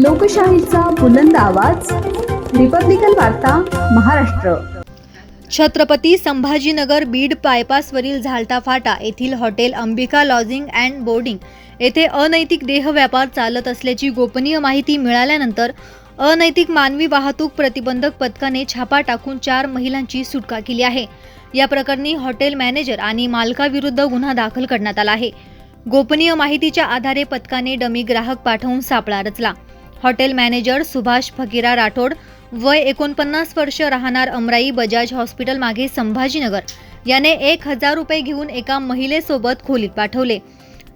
लोकशाहीचा बुलंद आवाज, रिपब्लिकन वार्ता, महाराष्ट्र। छत्रपती संभाजीनगर बीड बायपासवरील झालटा फाटा येथील hotel Ambika lodging and boarding येथे अनैतिक देह व्यापार चालत असल्याची गोपनीय माहिती मिळाल्यानंतर अनैतिक मानवी वाहतूक प्रतिबंधक पथकाने छापा टाकून 4 महिलांची सुटका केली आहे। या प्रकरणी हॉटेल मॅनेजर आणि मालकाविरुद्ध गुन्हा दाखल करण्यात आला आहे। गोपनीय माहितीच्या आधारे पथकाने डमी ग्राहक पाठवून सापळा रचला। हॉटेल मॅनेजर सुभाष फकीरा राठोड वय 49 वर्ष राहणार अमराई बजाज हॉस्पिटल मागे संभाजीनगर याने 1000 रुपये घेऊन एका महिलेसोबत खोलीत पाठवले।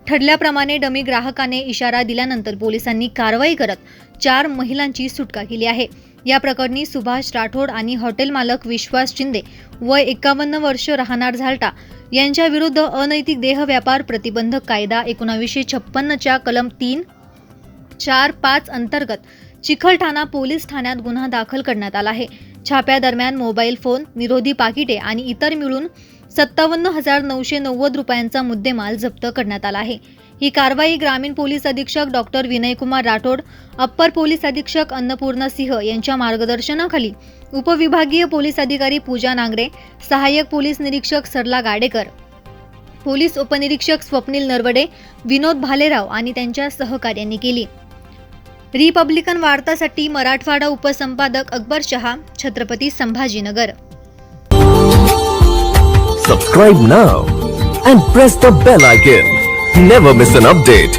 ठरल्याप्रमाणे डमी ग्राहकाने इशारा दिल्यानंतर पोलिसांनी कारवाई करत 4 महिलांची सुटका केली आहे। या प्रकरणी सुभाष राठोड आणि हॉटेल मालक विश्वास शिंदे वय 51 वर्ष राहणार झालटा यांच्या विरुद्ध अनैतिक देह व्यापार प्रतिबंधक कायदा 1956 च्या कलम 3, 4, 5 अंतर्गत चिखलठाणा पोलीस ठाण्यात गुन्हा दाखल करण्यात आला आहे। छाप्यादरम्यान मोबाईल फोन, निरोधी पाकिटे आणि इतर मिळून 57,990 रुपयांचा मुद्देमाल जप्त करण्यात आला आहे। ही कारवाई ग्रामीण पोलीस अधीक्षक doctor Vinaykumar Rathod, upper police अधीक्षक अन्नपूर्णा सिंह यांच्या मार्गदर्शनाखाली उपविभागीय पोलीस अधिकारी पूजा नांगरे, सहाय्यक पोलीस निरीक्षक सरला गाडेकर, पोलीस उपनिरीक्षक स्वप्नील नरवडे, विनोद भालेराव आणि त्यांच्या सहकार्यांनी केली। रिपब्लिकन वार्तासाठी मराठवाडा उपसंपादक Akbar Shah, Chhatrapati Sambhajinagar. Subscribe now and press the bell icon. Never miss an update.